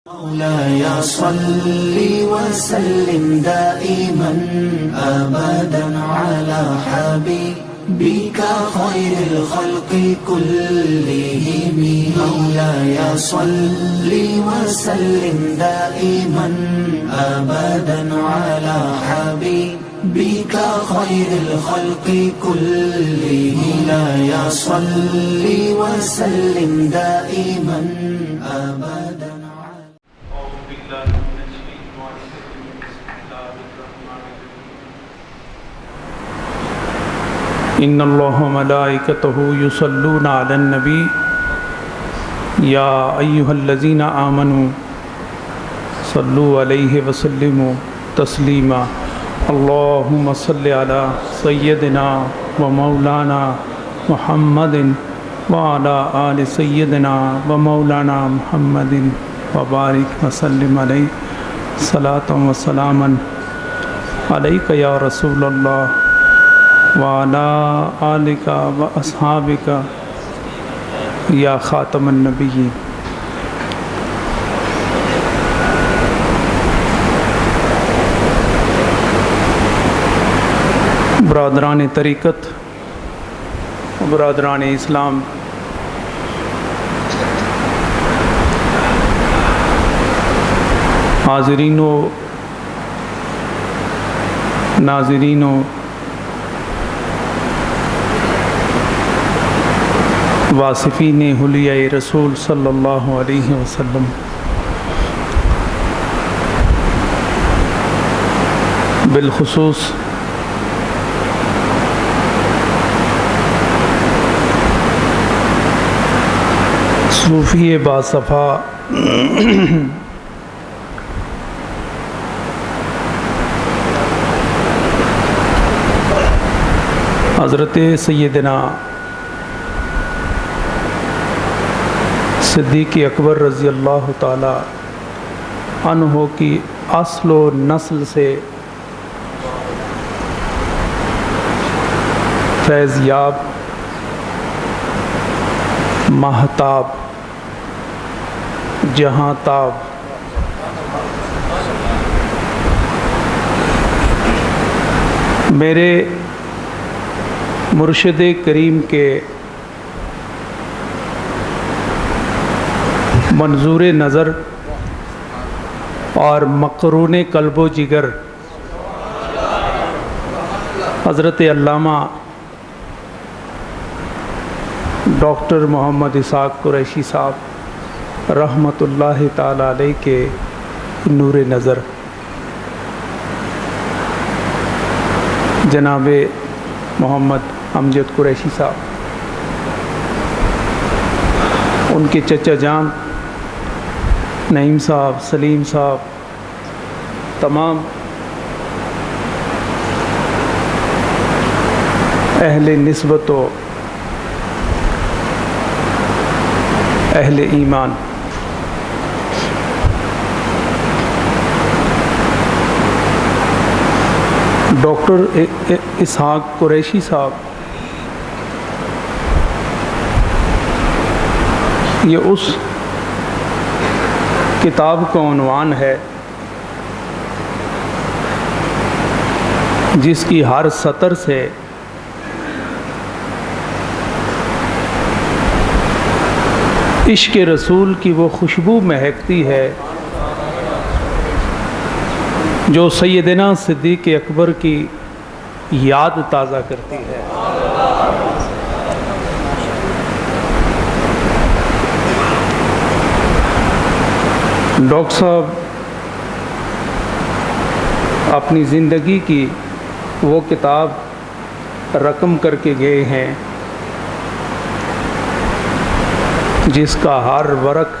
مولاي صل وسلم دائما أبدا على حبيبك خير الخلق كلهم. مولاي صل وسلم دائما أبدا على حبيبك خير الخلق كلهم. مولاي صل وسلم دائما أبدا. ان اللہ وملائکتہ یصلون علی النبی یا ایہا الذین آمنوا صلوا علیہ وسلموا تسلیما. اللہم صل علی سیدنا و مولانا محمد وعلی آل سیدنا و مولانا محمد وبارک وسلم علیہ صلاۃ و سلاما علیک یا رسول اللہ وعلی آلک و اصحابک یا خاتم النبیین. برادران طریقت، برادران اسلام، حاضرین و ناظرین و واصفین حلیہ رسول صلی اللہ علیہ وسلم، بالخصوص صوفی باصفا حضرت سیدنا صدیق اکبر رضی اللہ تعالی عنہ کی اصل و نسل سے فیض یاب، ماہتاب، جہاں تاب، میرے مرشد کریم کے منظور نظر اور مقرون قلب و جگر حضرت علامہ ڈاکٹر محمد اسحاق قریشی صاحب رحمۃ اللہ تعالی علیہ کے نور نظر، جناب محمد امجد قریشی صاحب، ان کے چچا جان نعیم صاحب، سلیم صاحب، تمام اہل نسبت و اہل ایمان، ڈاکٹر اسحاق قریشی صاحب یہ اس کتاب کا عنوان ہے جس کی ہر سطر سے عشق رسول کی وہ خوشبو مہکتی ہے جو سیدنا صدیق اکبر کی یاد تازہ کرتی ہے. ڈاکٹر صاحب اپنی زندگی کی وہ کتاب رقم کر کے گئے ہیں جس کا ہر ورق،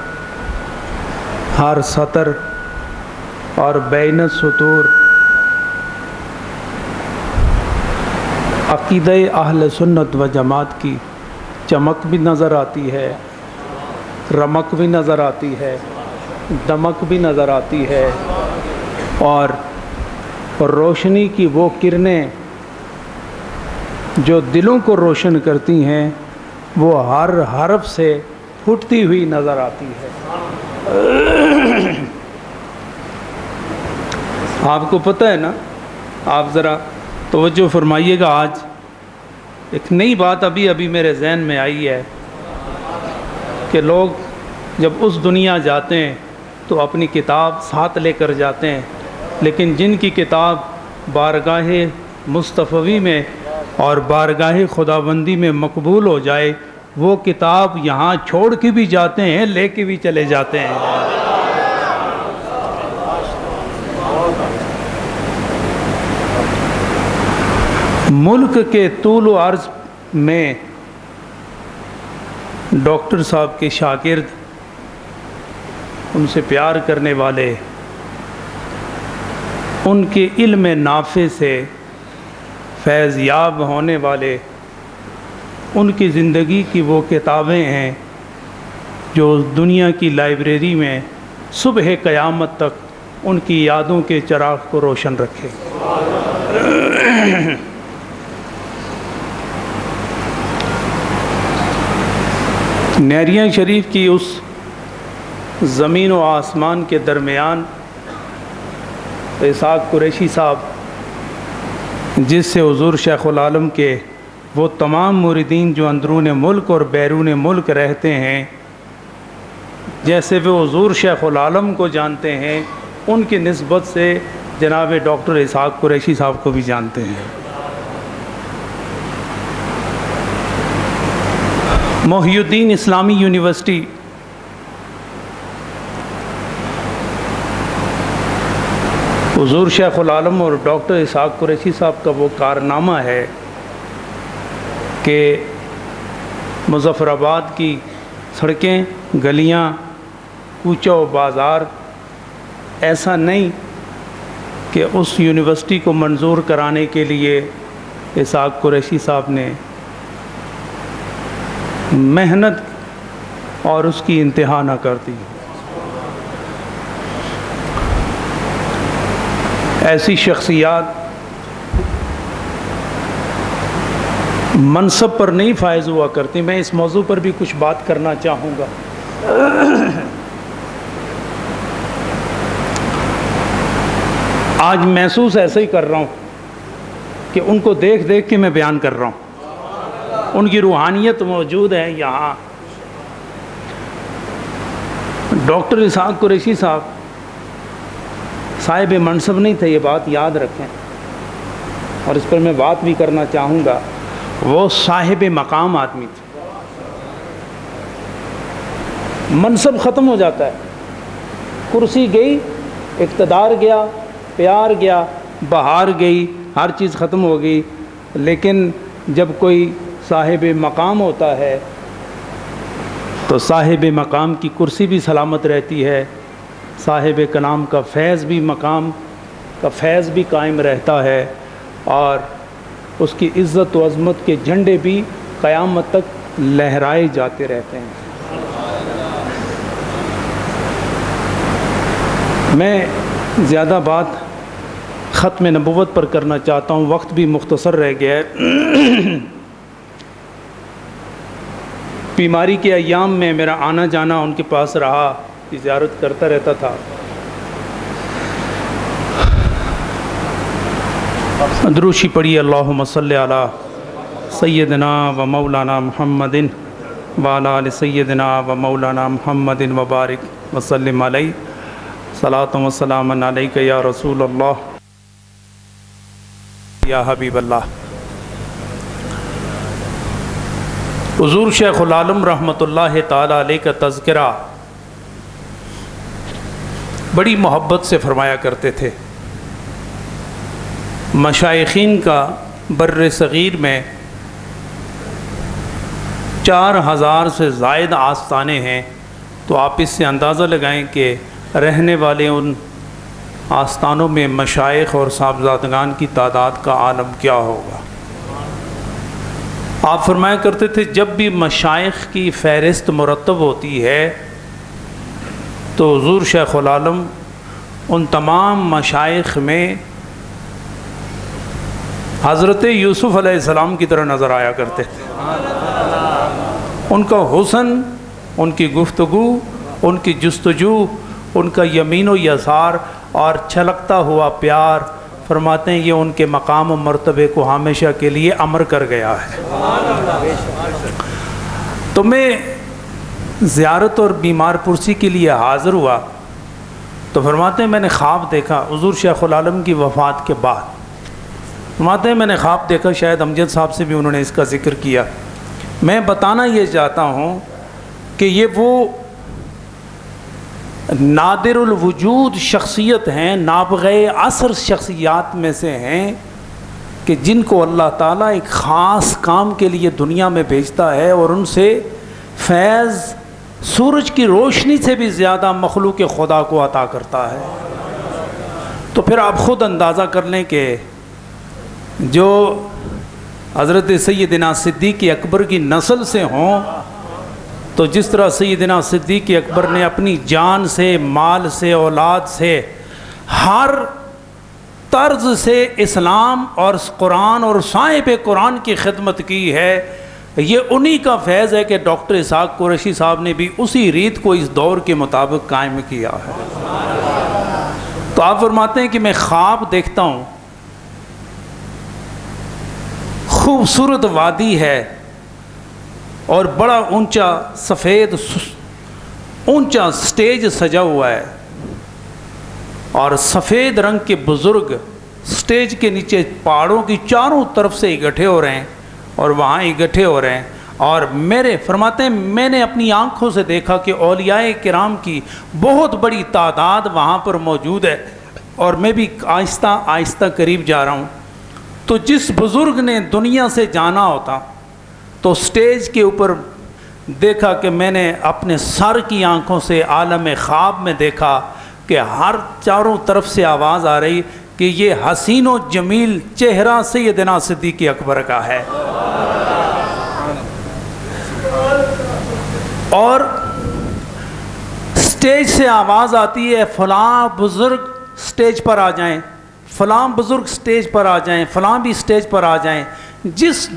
ہر سطر اور بین السطور عقیدہ اہل سنت و جماعت کی چمک بھی نظر آتی ہے، رمق بھی نظر آتی ہے، دمک بھی نظر آتی ہے، اور روشنی کی وہ کرنیں جو دلوں کو روشن کرتی ہیں وہ ہر حرف سے پھوٹتی ہوئی نظر آتی ہے. آپ کو پتہ ہے نا، آپ ذرا توجہ فرمائیے گا، آج ایک نئی بات ابھی میرے ذہن میں آئی ہے کہ لوگ جب اس دنیا جاتے ہیں تو اپنی کتاب ساتھ لے کر جاتے ہیں، لیکن جن کی کتاب بارگاہ مصطفی میں اور بارگاہ خداوندی میں مقبول ہو جائے، وہ کتاب یہاں چھوڑ کے بھی جاتے ہیں، لے کے بھی چلے جاتے ہیں۔ ملک کے طول و عرض میں ڈاکٹر صاحب کے شاگرد، ان سے پیار کرنے والے، ان کے علم نافع سے فیض یاب ہونے والے، ان کی زندگی کی وہ کتابیں ہیں جو دنیا کی لائبریری میں صبح قیامت تک ان کی یادوں کے چراغ کو روشن رکھے۔ نیریاں شریف کی اس زمین و آسمان کے درمیان اسحاق قریشی صاحب، جس سے حضور شیخ العالم کے وہ تمام مریدین جو اندرون ملک اور بیرون ملک رہتے ہیں، جیسے وہ حضور شیخ العالم کو جانتے ہیں، ان کی نسبت سے جناب ڈاکٹر اسحاق قریشی صاحب کو بھی جانتے ہیں۔ محی الدین اسلامی یونیورسٹی حضور شیخ العالم اور ڈاکٹر اسحاق قریشی صاحب کا وہ کارنامہ ہے کہ مظفر آباد کی سڑکیں، گلیاں، کوچہ و بازار ایسا نہیں کہ اس یونیورسٹی کو منظور کرانے کے لیے اسحاق قریشی صاحب نے محنت اور اس کی انتہا نہ کر دی۔ ایسی شخصیات منصب پر نہیں فائز ہوا کرتی۔ میں اس موضوع پر بھی کچھ بات کرنا چاہوں گا۔ آج محسوس ایسا ہی کر رہا ہوں کہ ان کو دیکھ دیکھ کے میں بیان کر رہا ہوں، ان کی روحانیت موجود ہے یہاں۔ ڈاکٹر اسحاق قریشی صاحب صاحب منصب نہیں تھے، یہ بات یاد رکھیں، اور اس پر میں بات بھی کرنا چاہوں گا۔ وہ صاحب مقام آدمی تھے۔ منصب ختم ہو جاتا ہے، کرسی گئی، اقتدار گیا، پیار گیا، بہار گئی، ہر چیز ختم ہو گئی، لیکن جب کوئی صاحب مقام ہوتا ہے تو صاحب مقام کی کرسی بھی سلامت رہتی ہے، صاحب کلام کا فیض بھی، مقام کا فیض بھی قائم رہتا ہے، اور اس کی عزت و عظمت کے جھنڈے بھی قیامت تک لہرائے جاتے رہتے ہیں۔ میں زیادہ بات ختم نبوت پر کرنا چاہتا ہوں، وقت بھی مختصر رہ گیا ہے۔ بیماری کے ایام میں میرا آنا جانا ان کے پاس رہا، زیارت کرتا رہتا تھا۔ دروشی پڑھی، اللہم صلی علی سیدنا و مولانا محمد وعلی آل سیدنا و مولانا محمد وبارک وسلم علیہ، صلاۃ و سلام علیک یا رسول اللہ یا حبیب اللہ۔ حضور شیخ العالم رحمۃ اللہ تعالی علیہ کا تذکرہ بڑی محبت سے فرمایا کرتے تھے۔ مشائخین کا بر صغیر میں 4000 سے زائد آستانے ہیں، تو آپ اس سے اندازہ لگائیں کہ رہنے والے ان آستانوں میں مشائخ اور صاحبزادگان کی تعداد کا عالم کیا ہوگا۔ آپ فرمایا کرتے تھے جب بھی مشائخ کی فہرست مرتب ہوتی ہے تو حضور شیخ العالم ان تمام مشائخ میں حضرت یوسف علیہ السلام کی طرح نظر آیا کرتے تھے۔ ان کا حسن، ان کی گفتگو، ان کی جستجو، ان کا یمین و یسار اور چھلکتا ہوا پیار، فرماتے ہیں یہ ان کے مقام و مرتبے کو ہمیشہ کے لیے امر کر گیا ہے۔ تو میں زیارت اور بیمار پرسی کے لیے حاضر ہوا تو فرماتے ہیں میں نے خواب دیکھا حضور شیخ العالم کی وفات کے بعد، فرماتے ہیں میں نے خواب دیکھا، شاید امجد صاحب سے بھی انہوں نے اس کا ذکر کیا۔ میں بتانا یہ چاہتا ہوں کہ یہ وہ نادر الوجود شخصیت ہیں، نابغہ عصر شخصیات میں سے ہیں کہ جن کو اللہ تعالیٰ ایک خاص کام کے لیے دنیا میں بھیجتا ہے اور ان سے فیض سورج کی روشنی سے بھی زیادہ مخلوق خدا کو عطا کرتا ہے۔ تو پھر آپ خود اندازہ کر لیں کہ جو حضرت سیدنا صدیق اکبر کی نسل سے ہوں تو جس طرح سیدنا صدیق اکبر نے اپنی جان سے، مال سے، اولاد سے، ہر طرز سے اسلام اور قرآن اور صاحب قرآن کی خدمت کی ہے، یہ انہی کا فیض ہے کہ ڈاکٹر اسحاق قریشی صاحب نے بھی اسی ریت کو اس دور کے مطابق قائم کیا ہے۔ تو آپ فرماتے ہیں کہ میں خواب دیکھتا ہوں، خوبصورت وادی ہے اور بڑا اونچا سفید اونچا سٹیج سجا ہوا ہے اور سفید رنگ کے بزرگ سٹیج کے نیچے پہاڑوں کی چاروں طرف سے اکٹھے ہو رہے ہیں اور وہاں اکٹھے ہو رہے ہیں، اور فرماتے ہیں میں نے اپنی آنکھوں سے دیکھا کہ اولیاء کرام کی بہت بڑی تعداد وہاں پر موجود ہے، اور میں بھی آہستہ آہستہ قریب جا رہا ہوں۔ تو جس بزرگ نے دنیا سے جانا ہوتا تو سٹیج کے اوپر دیکھا کہ میں نے اپنے سر کی آنکھوں سے عالم خواب میں دیکھا کہ ہر چاروں طرف سے آواز آ رہی کہ یہ حسین و جمیل چہرہ سیدنا صدیق اکبر کا ہے، اور سٹیج سے آواز آتی ہے فلاں بزرگ سٹیج پر آ جائیں، فلاں بزرگ سٹیج پر آ جائیں، فلاں بھی سٹیج پر آ جائیں۔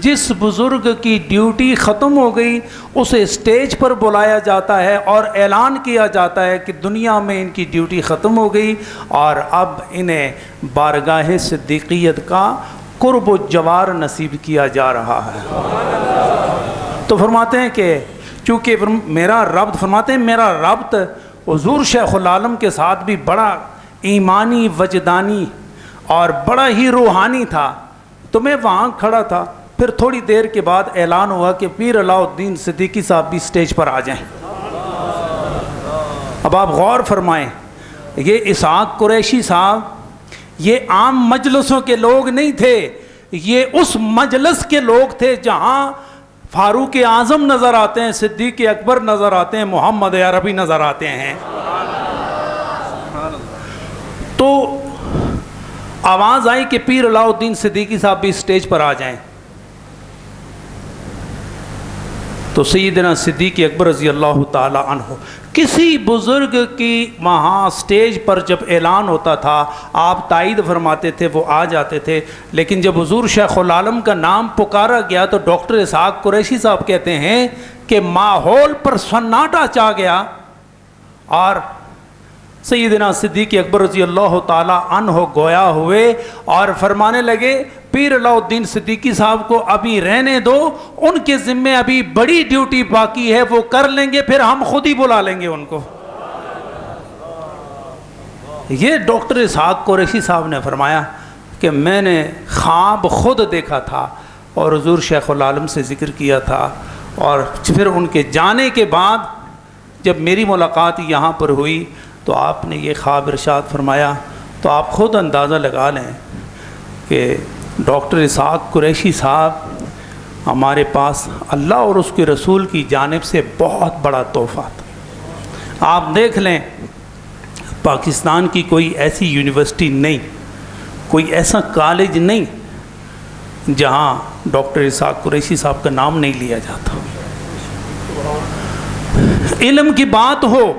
جس بزرگ کی ڈیوٹی ختم ہو گئی اسے سٹیج پر بلایا جاتا ہے اور اعلان کیا جاتا ہے کہ دنیا میں ان کی ڈیوٹی ختم ہو گئی اور اب انہیں بارگاہ صدیقیت کا قرب و جوار نصیب کیا جا رہا ہے۔ تو فرماتے ہیں کہ چونکہ میرا ربط حضور شیخ العالم کے ساتھ بھی بڑا ایمانی، وجدانی اور بڑا ہی روحانی تھا، تو میں وہاں کھڑا تھا۔ پھر تھوڑی دیر کے بعد اعلان ہوا کہ پیر علاء الدین صدیقی صاحب بھی سٹیج پر آ جائیں۔ اب آپ غور فرمائیں، یہ اسحاق قریشی صاحب یہ عام مجلسوں کے لوگ نہیں تھے، یہ اس مجلس کے لوگ تھے جہاں فاروق اعظم نظر آتے ہیں، صدیق اکبر نظر آتے ہیں، محمد عربی نظر آتے ہیں۔ تو آواز آئی کہ پیر علاء الدین صدیقی صاحب بھی سٹیج پر آ جائیں۔ تو سیدنا صدیق اکبر رضی اللہ تعالی عنہ، کسی بزرگ کی وہاں سٹیج پر جب اعلان ہوتا تھا آپ تائید فرماتے تھے، وہ آ جاتے تھے، لیکن جب حضور شیخ العالم کا نام پکارا گیا تو ڈاکٹر اسحاق قریشی صاحب کہتے ہیں کہ ماحول پر سناٹا چھا گیا، اور سیدنا صدیق اکبر رضی اللہ تعالی عنہ گویا ہوئے اور فرمانے لگے پیر علاء الدین صدیقی صاحب کو ابھی رہنے دو، ان کے ذمے ابھی بڑی ڈیوٹی باقی ہے، وہ کر لیں گے، پھر ہم خود ہی بلا لیں گے ان کو۔ یہ ڈاکٹر اسحاق قریشی صاحب نے فرمایا کہ میں نے خواب خود دیکھا تھا اور حضور شیخ العالم سے ذکر کیا تھا، اور پھر ان کے جانے کے بعد جب میری ملاقات یہاں پر ہوئی تو آپ نے یہ خواب ارشاد فرمایا۔ تو آپ خود اندازہ لگا لیں کہ ڈاکٹر اسحاق قریشی صاحب ہمارے پاس اللہ اور اس کے رسول کی جانب سے بہت بڑا تحفہ تھا۔ آپ دیکھ لیں پاکستان کی کوئی ایسی یونیورسٹی نہیں، کوئی ایسا کالج نہیں جہاں ڈاکٹر اسحاق قریشی صاحب کا نام نہیں لیا جاتا۔ علم کی بات ہو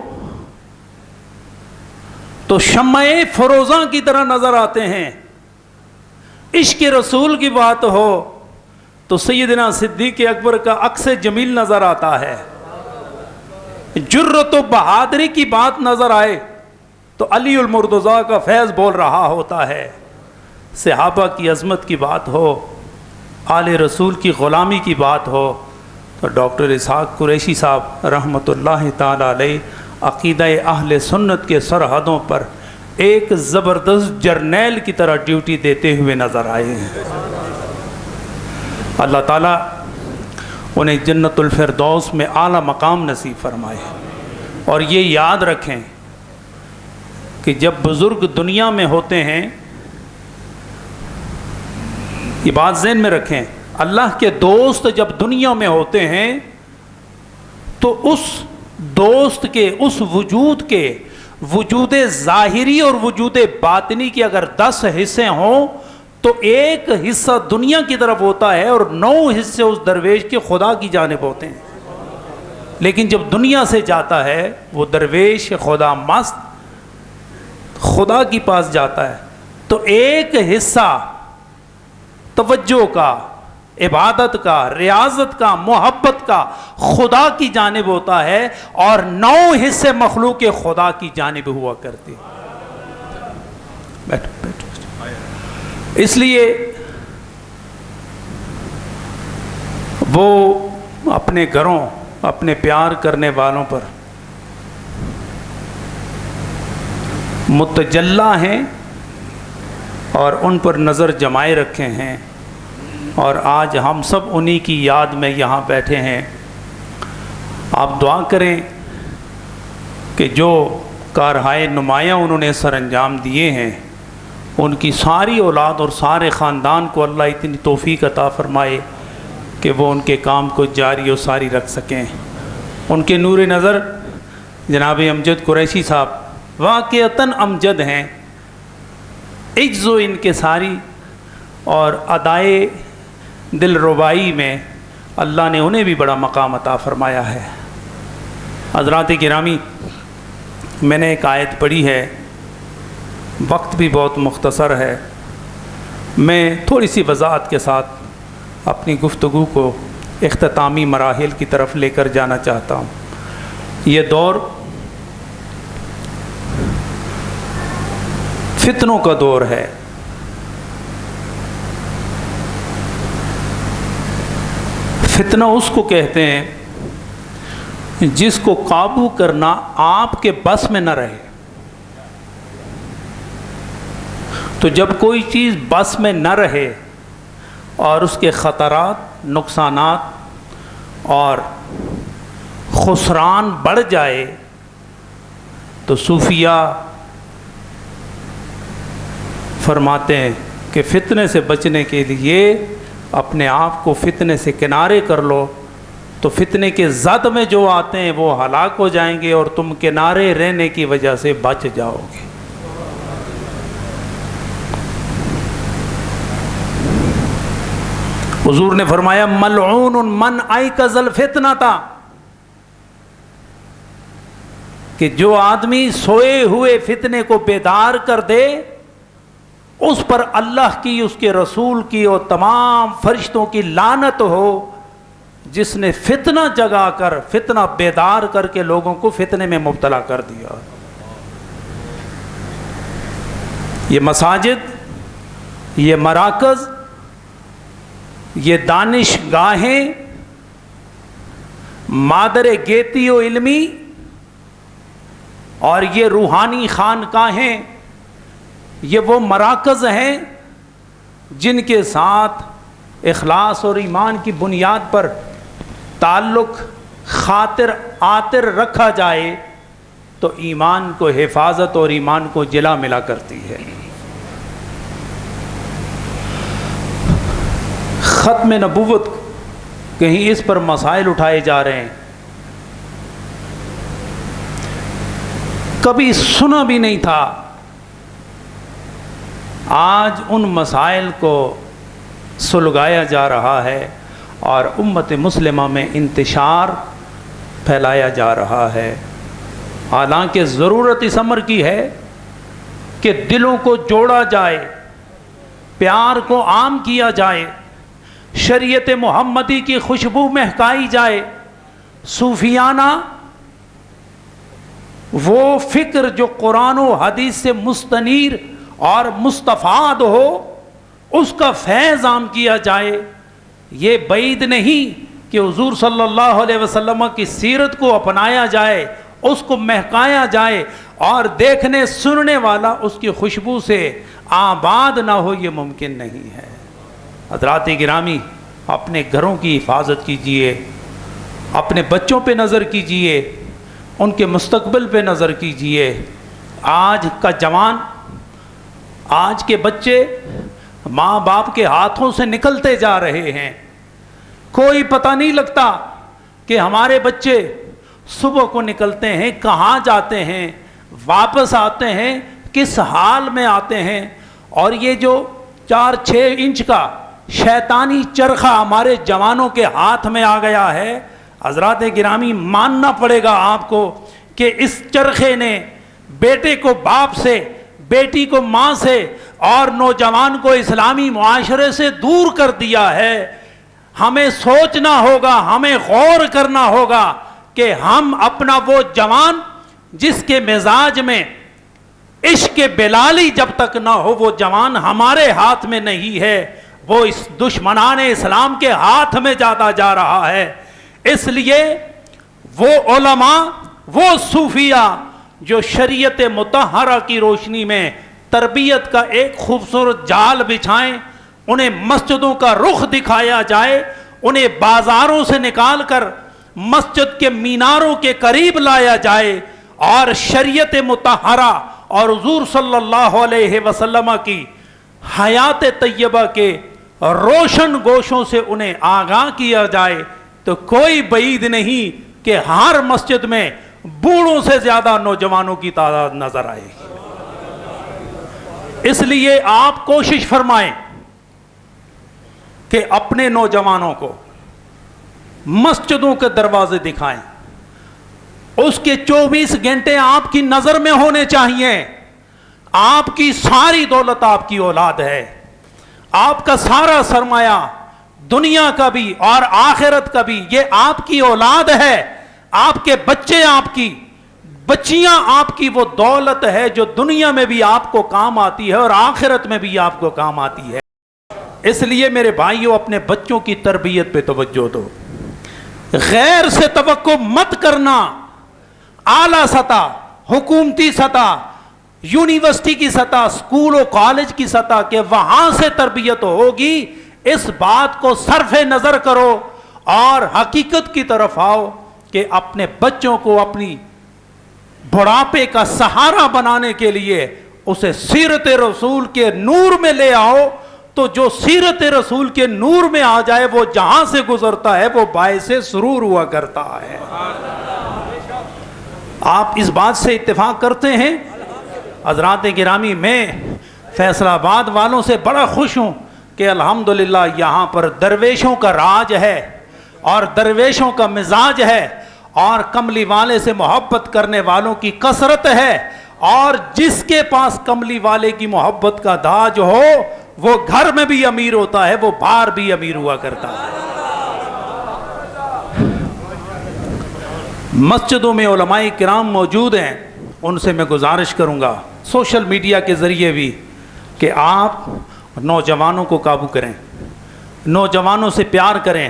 تو شمع فروزاں کی طرح نظر آتے ہیں، عشق رسول کی بات ہو تو سیدنا صدیق اکبر کا عکس جمیل نظر آتا ہے، جرت و بہادری کی بات نظر آئے تو علی المرتضیٰ کا فیض بول رہا ہوتا ہے، صحابہ کی عظمت کی بات ہو، آل رسول کی غلامی کی بات ہو، تو ڈاکٹر اسحاق قریشی صاحب رحمۃ اللہ تعالی علیہ عقیدہ اہل سنت کے سرحدوں پر ایک زبردست جرنیل کی طرح ڈیوٹی دیتے ہوئے نظر آئے ہیں۔ اللہ تعالیٰ انہیں جنت الفردوس میں اعلیٰ مقام نصیب فرمائے، اور یہ یاد رکھیں کہ جب بزرگ دنیا میں ہوتے ہیں، یہ بات ذہن میں رکھیں، اللہ کے دوست جب دنیا میں ہوتے ہیں تو اس دوست کے، اس وجود کے، وجود ظاہری اور وجود باطنی کے اگر 10 حصے ہوں تو ایک حصہ دنیا کی طرف ہوتا ہے اور 9 حصے اس درویش کے خدا کی جانب ہوتے ہیں۔ لیکن جب دنیا سے جاتا ہے وہ درویش خدا مست خدا کی پاس جاتا ہے تو ایک حصہ توجہ کا، عبادت کا، ریاضت کا، محبت کا خدا کی جانب ہوتا ہے، اور 9 حصے مخلوق خدا کی جانب ہوا کرتے ہیں۔ بیٹھو بیٹھو۔ اس لیے وہ اپنے گھروں، اپنے پیار کرنے والوں پر متجلا ہیں اور ان پر نظر جمائے رکھے ہیں، اور آج ہم سب انہی کی یاد میں یہاں بیٹھے ہیں۔ آپ دعا کریں کہ جو کارہائے نمایاں انہوں نے سر انجام دیے ہیں، ان کی ساری اولاد اور سارے خاندان کو اللہ اتنی توفیق عطا فرمائے کہ وہ ان کے کام کو جاری و ساری رکھ سکیں۔ ان کے نور نظر جناب امجد قریشی صاحب واقعتاً امجد ہیں، عجز و انکساری اور ادائے دل ربائی میں اللہ نے انہیں بھی بڑا مقام عطا فرمایا ہے۔ حضرات گرامی، میں نے ایک آیت پڑھی ہے، وقت بھی بہت مختصر ہے، میں تھوڑی سی وضاحت کے ساتھ اپنی گفتگو کو اختتامی مراحل کی طرف لے کر جانا چاہتا ہوں۔ یہ دور فتنوں کا دور ہے۔ فتنہ اس کو کہتے ہیں جس کو قابو کرنا آپ کے بس میں نہ رہے۔ تو جب کوئی چیز بس میں نہ رہے اور اس کے خطرات، نقصانات اور خسران بڑھ جائے تو صوفیہ فرماتے ہیں کہ فتنے سے بچنے کے لیے اپنے آپ کو فتنے سے کنارے کر لو، تو فتنے کے زد میں جو آتے ہیں وہ ہلاک ہو جائیں گے اور تم کنارے رہنے کی وجہ سے بچ جاؤ گے۔ حضور نے فرمایا ملعون من ایقظ الفتنہ، کہ جو آدمی سوئے ہوئے فتنے کو بیدار کر دے اس پر اللہ کی، اس کے رسول کی اور تمام فرشتوں کی لعنت ہو، جس نے فتنہ جگا کر، فتنہ بیدار کر کے لوگوں کو فتنے میں مبتلا کر دیا۔ یہ مساجد، یہ مراکز، یہ دانش گاہیں، مادر گیتی و علمی اور یہ روحانی خانقاہیں، یہ وہ مراکز ہیں جن کے ساتھ اخلاص اور ایمان کی بنیاد پر تعلق خاطر آتر رکھا جائے تو ایمان کو حفاظت اور ایمان کو جلا ملا کرتی ہے۔ ختم نبوت کہیں اس پر مسائل اٹھائے جا رہے ہیں، کبھی سنا بھی نہیں تھا، آج ان مسائل کو سلگایا جا رہا ہے اور امت مسلمہ میں انتشار پھیلایا جا رہا ہے۔ حالانکہ ضرورت اس امر کی ہے کہ دلوں کو جوڑا جائے، پیار کو عام کیا جائے، شریعت محمدی کی خوشبو مہکائی جائے، صوفیانہ وہ فکر جو قرآن و حدیث سے مستنیر اور مستفاد ہو اس کا فیض عام کیا جائے۔ یہ بعید نہیں کہ حضور صلی اللہ علیہ وسلم کی سیرت کو اپنایا جائے، اس کو مہکایا جائے اور دیکھنے سننے والا اس کی خوشبو سے آباد نہ ہو، یہ ممکن نہیں ہے۔ حضرات گرامی، اپنے گھروں کی حفاظت کیجئے، اپنے بچوں پہ نظر کیجئے، ان کے مستقبل پہ نظر کیجئے۔ آج کا جوان، آج کے بچے ماں باپ کے ہاتھوں سے نکلتے جا رہے ہیں۔ کوئی پتہ نہیں لگتا کہ ہمارے بچے صبح کو نکلتے ہیں، کہاں جاتے ہیں، واپس آتے ہیں، کس حال میں آتے ہیں۔ اور یہ جو 4-6 انچ کا شیطانی چرخہ ہمارے جوانوں کے ہاتھ میں آ گیا ہے، حضرات گرامی ماننا پڑے گا آپ کو کہ اس چرخے نے بیٹے کو باپ سے، بیٹی کو ماں سے اور نوجوان کو اسلامی معاشرے سے دور کر دیا ہے۔ ہمیں سوچنا ہوگا، ہمیں غور کرنا ہوگا کہ ہم اپنا وہ جوان جس کے مزاج میں عشق بلالی جب تک نہ ہو، وہ جوان ہمارے ہاتھ میں نہیں ہے، وہ اس دشمنان اسلام کے ہاتھ میں جاتا جا رہا ہے۔ اس لیے وہ علماء، وہ صوفیہ جو شریعت مطہرہ کی روشنی میں تربیت کا ایک خوبصورت جال بچھائیں، انہیں مسجدوں کا رخ دکھایا جائے، انہیں بازاروں سے نکال کر مسجد کے میناروں کے قریب لایا جائے اور شریعت مطہرہ اور حضور صلی اللہ علیہ وسلم کی حیات طیبہ کے روشن گوشوں سے انہیں آگاہ کیا جائے، تو کوئی بعید نہیں کہ ہر مسجد میں بوڑھوں سے زیادہ نوجوانوں کی تعداد نظر آئے گی۔ اس لیے آپ کوشش فرمائیں کہ اپنے نوجوانوں کو مسجدوں کے دروازے دکھائیں، اس کے 24 گھنٹے آپ کی نظر میں ہونے چاہیے۔ آپ کی ساری دولت آپ کی اولاد ہے، آپ کا سارا سرمایہ دنیا کا بھی اور آخرت کا بھی یہ آپ کی اولاد ہے، آپ کے بچے، آپ کی بچیاں آپ کی وہ دولت ہے جو دنیا میں بھی آپ کو کام آتی ہے اور آخرت میں بھی آپ کو کام آتی ہے۔ اس لیے میرے بھائیوں، اپنے بچوں کی تربیت پہ توجہ دو، غیر سے توقع مت کرنا۔ اعلیٰ سطح، حکومتی سطح، یونیورسٹی کی سطح، اسکول و کالج کی سطح کہ وہاں سے تربیت ہوگی، اس بات کو صرف نظر کرو اور حقیقت کی طرف آؤ کہ اپنے بچوں کو اپنی بڑھاپے کا سہارا بنانے کے لیے اسے سیرت رسول کے نور میں لے آؤ، تو جو سیرت رسول کے نور میں آ جائے وہ جہاں سے گزرتا ہے وہ باعث سرور ہوا کرتا ہے۔ آپ اس بات سے اتفاق کرتے ہیں؟ حضرات گرامی، میں فیصل آباد والوں سے بڑا خوش ہوں کہ الحمدللہ یہاں پر درویشوں کا راج ہے اور درویشوں کا مزاج ہے اور کملی والے سے محبت کرنے والوں کی کثرت ہے، اور جس کے پاس کملی والے کی محبت کا داج ہو وہ گھر میں بھی امیر ہوتا ہے، وہ باہر بھی امیر ہوا کرتا ہے۔ مسجدوں میں علماء کرام موجود ہیں، ان سے میں گزارش کروں گا سوشل میڈیا کے ذریعے بھی کہ آپ نوجوانوں کو قابو کریں، نوجوانوں سے پیار کریں،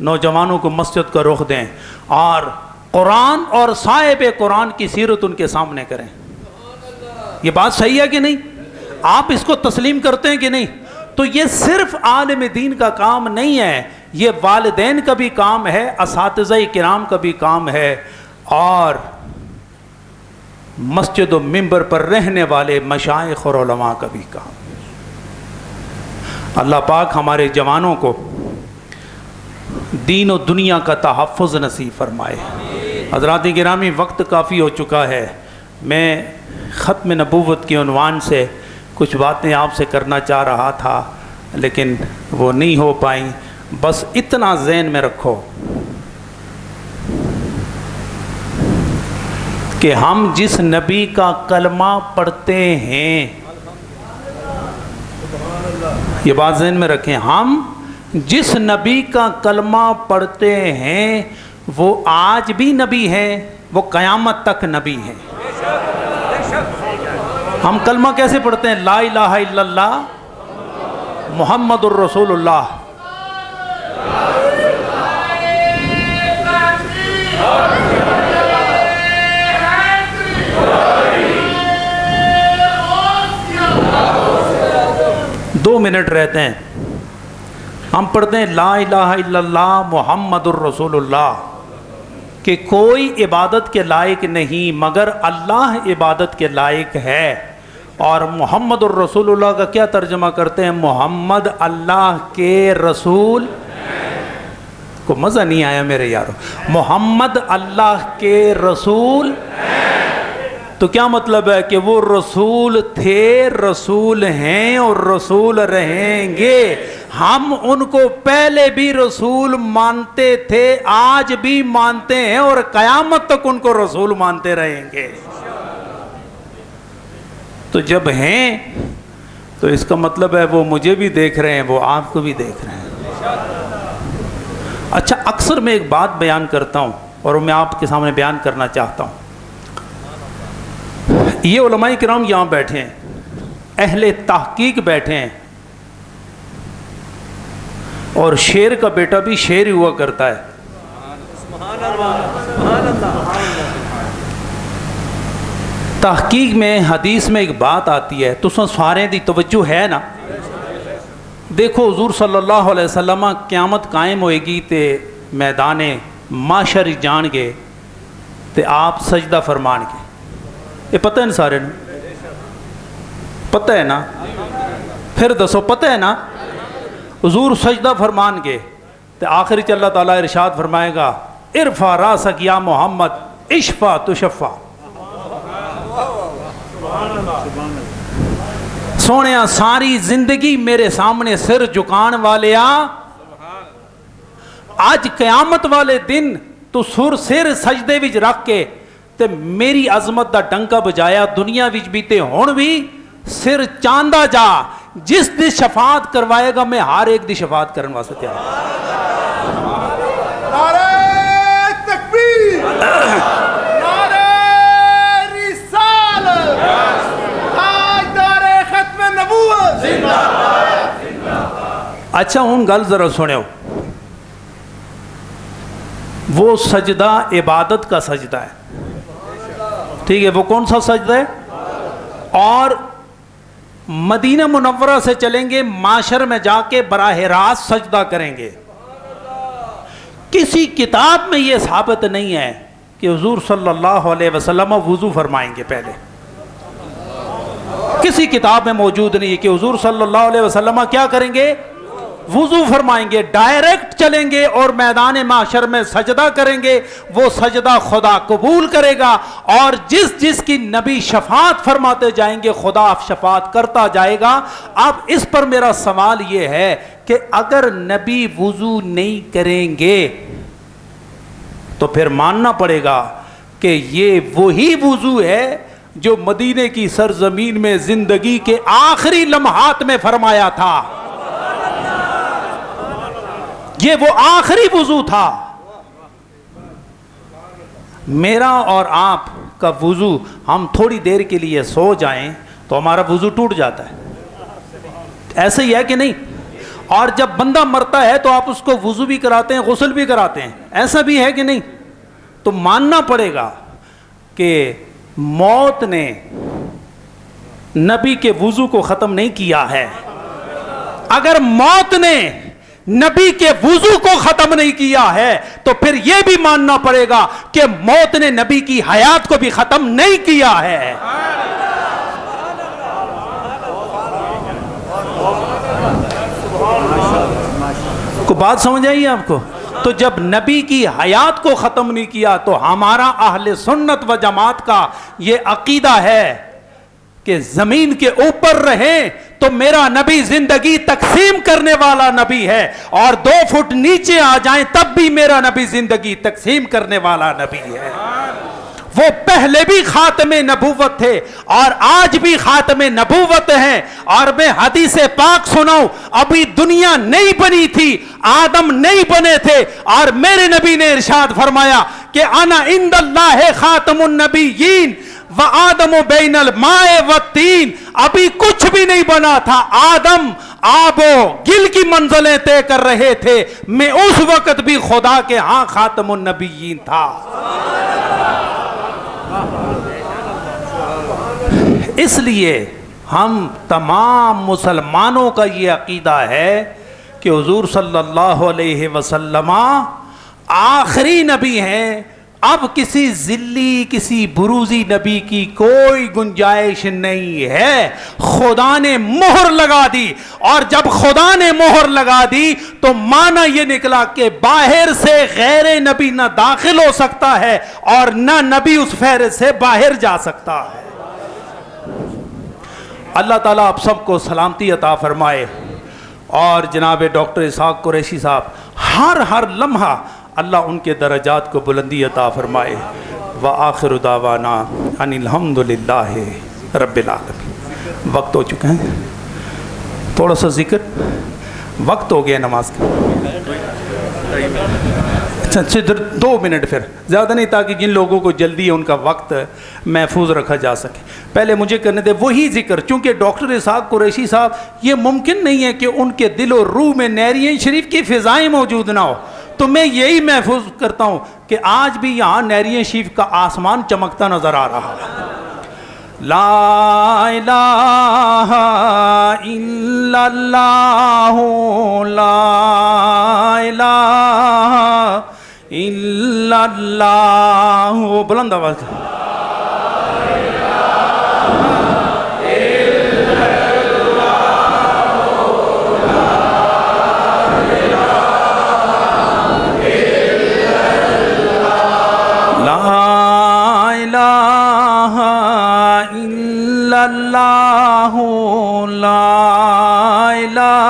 نوجوانوں کو مسجد کا رخ دیں اور قرآن اور صاحب قرآن کی سیرت ان کے سامنے کریں۔ یہ بات صحیح ہے کہ نہیں؟ آپ اس کو تسلیم کرتے ہیں کہ نہیں؟ تو یہ صرف عالم دین کا کام نہیں ہے، یہ والدین کا بھی کام ہے، اساتذہ کرام کا بھی کام ہے، اور مسجد و منبر پر رہنے والے مشائخ اور علماء کا بھی کام۔ اللہ پاک ہمارے جوانوں کو دین و دنیا کا تحفظ نصیب فرمائے۔ حضرات گرامی، وقت کافی ہو چکا ہے، میں ختم نبوت کے عنوان سے کچھ باتیں آپ سے کرنا چاہ رہا تھا لیکن وہ نہیں ہو پائیں۔ بس اتنا ذہن میں رکھو کہ ہم جس نبی کا کلمہ پڑھتے ہیں، یہ بات ذہن میں رکھیں، ہم جس نبی کا کلمہ پڑھتے ہیں وہ آج بھی نبی ہیں، وہ قیامت تک نبی ہیں۔ ہم کلمہ کیسے پڑھتے ہیں؟ لا الہ الا اللہ محمد الرسول اللہ. دو منٹ رہتے ہیں. ہم پڑھتے ہیں لا الہ الا اللہ محمد الرسول اللہ کہ کوئی عبادت کے لائق نہیں مگر اللہ عبادت کے لائق ہے. اور محمد الرسول اللہ کا کیا ترجمہ کرتے ہیں؟ محمد اللہ کے رسول. کو مزہ نہیں آیا میرے یارو؟ محمد اللہ کے رسول. تو کیا مطلب ہے کہ وہ رسول تھے، رسول ہیں اور رسول رہیں گے. ہم ان کو پہلے بھی رسول مانتے تھے، آج بھی مانتے ہیں اور قیامت تک ان کو رسول مانتے رہیں گے. تو جب ہیں تو اس کا مطلب ہے وہ مجھے بھی دیکھ رہے ہیں، وہ آپ کو بھی دیکھ رہے ہیں. اچھا، اکثر میں ایک بات بیان کرتا ہوں اور میں آپ کے سامنے بیان کرنا چاہتا ہوں. یہ علماء کرام یہاں بیٹھے ہیں، اہل تحقیق بیٹھے ہیں، اور شیر کا بیٹا بھی شیر ہوا کرتا ہے. تحقیق میں حدیث میں ایک بات آتی ہے تو سارے دی توجہ ہے نا. دیکھو حضور صلی اللہ علیہ وسلم قیامت قائم ہوئے گی تے میدان معاشر جان گے تے آپ سجدہ فرمان گے. یہ پتہ ہے نا سارے نے؟ پتہ ہے نا؟ پھر دسو پتہ ہے نا؟ حضور سجدہ فرمان گے تے آخری چ اللہ تعالیٰ ارشاد فرمائے گا ارفع راسک یا محمد اشفا تشفا. سونیا ساری زندگی میرے سامنے سر جھکان والیا، آج قیامت والے دن تو سر سجدے وچ رکھ کے تے میری عظمت دا ڈنکا بجایا دنیا وچ بھی تے ہن بھی سر چاندا جا. جس دی شفاعت کروائے گا میں ہر ایک دی شفاعت کرن واسطے تیار. نعرہ تکبیر، نعرہ رسالت، تاجدار ختم نبوت زندہ باد. اچھا ہن گل ذرا سنو. وہ سجدہ عبادت کا سجدہ ہے، ٹھیک ہے؟ وہ کون سا سجدہ ہے؟ اور مدینہ منورہ سے چلیں گے معاشر میں جا کے براہ راست سجدہ کریں گے. کسی کتاب میں یہ ثابت نہیں ہے کہ حضور صلی اللہ علیہ وسلم وضو فرمائیں گے. پہلے کسی کتاب میں موجود نہیں ہے کہ حضور صلی اللہ علیہ وسلم کیا کریں گے؟ وضو فرمائیں گے. ڈائریکٹ چلیں گے اور میدان معاشر میں سجدہ کریں گے. وہ سجدہ خدا قبول کرے گا اور جس جس کی نبی شفاعت فرماتے جائیں گے خدا شفاعت کرتا جائے گا. اب اس پر میرا سوال یہ ہے کہ اگر نبی وضو نہیں کریں گے تو پھر ماننا پڑے گا کہ یہ وہی وضو ہے جو مدینے کی سرزمین میں زندگی کے آخری لمحات میں فرمایا تھا. یہ وہ آخری وضو تھا. میرا اور آپ کا وضو، ہم تھوڑی دیر کے لیے سو جائیں تو ہمارا وضو ٹوٹ جاتا ہے، ایسے ہی ہے کہ نہیں؟ اور جب بندہ مرتا ہے تو آپ اس کو وضو بھی کراتے ہیں، غسل بھی کراتے ہیں، ایسا بھی ہے کہ نہیں؟ تو ماننا پڑے گا کہ موت نے نبی کے وضو کو ختم نہیں کیا ہے. اگر موت نے نبی کے وضو کو ختم نہیں کیا ہے تو پھر یہ بھی ماننا پڑے گا کہ موت نے نبی کی حیات کو بھی ختم نہیں کیا ہے. کو بات سمجھ آئی آپ کو؟ تو جب نبی کی حیات کو ختم نہیں کیا تو ہمارا اہل سنت و جماعت کا یہ عقیدہ ہے کہ زمین کے اوپر رہیں تو میرا نبی زندگی تقسیم کرنے والا نبی ہے، اور 2 فٹ نیچے آ جائیں تب بھی میرا نبی زندگی تقسیم کرنے والا نبی ہے. وہ پہلے بھی خاتم نبوت تھے اور آج بھی خاتم نبوت ہیں. اور میں حدیث پاک سناؤں، ابھی دنیا نہیں بنی تھی، آدم نہیں بنے تھے، اور میرے نبی نے ارشاد فرمایا کہ انا عند اللہ خاتم النبیین وآدم بین الماء والطین، ابھی کچھ بھی نہیں بنا تھا، آدم آب و گل کی منزلیں طے کر رہے تھے، میں اس وقت بھی خدا کے ہاں خاتم النبیین تھا۔ اس لیے ہم تمام مسلمانوں کا یہ عقیدہ ہے کہ حضور صلی اللہ علیہ وسلم آخری نبی ہیں، اب کسی ذلی کسی بروزی نبی کی کوئی گنجائش نہیں ہے، خدا نے مہر لگا دی، اور جب خدا نے مہر لگا دی تو معنی یہ نکلا کہ باہر سے غیر نبی نہ داخل ہو سکتا ہے اور نہ نبی اس فہرست سے باہر جا سکتا ہے۔ اللہ تعالیٰ آپ سب کو سلامتی عطا فرمائے، اور جناب ڈاکٹر اسحاق قریشی صاحب ہر لمحہ اللہ ان کے درجات کو بلندی عطا فرمائے۔ وآخر دعوانا ان الحمدللہ رب العالمین۔ وقت ہو چکا ہے، تھوڑا سا ذکر، وقت ہو گیا نماز کا، اچھا 2 منٹ پھر زیادہ نہیں، تاکہ جن لوگوں کو جلدی ہے ان کا وقت محفوظ رکھا جا سکے۔ پہلے مجھے کرنے دے وہی ذکر، چونکہ ڈاکٹر اسحاق قریشی صاحب یہ ممکن نہیں ہے کہ ان کے دل و روح میں نیرین شریف کی فضائیں موجود نہ ہو، تو میں یہی محفوظ کرتا ہوں کہ آج بھی یہاں نیرین شریف کا آسمان چمکتا نظر آ رہا ہے۔ لا الہ الا اللہ، لا الہ الا اللہ، بلند آواز سے۔ اللہ لا الہ الا اللہ، اللہ لا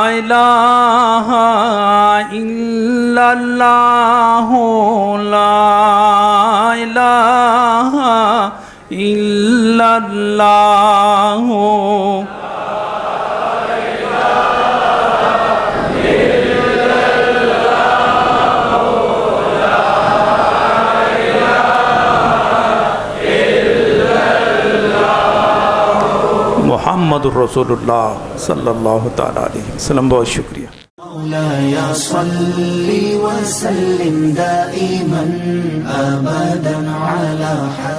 الہ الا اللہ، اللہ لا الہ الا اللہ، محمد الرسول اللہ صلی اللہ تعالی علیہ وسلم۔ بہت شکریہ۔ مولاي صل وسلم دائما أبدا على حبيبك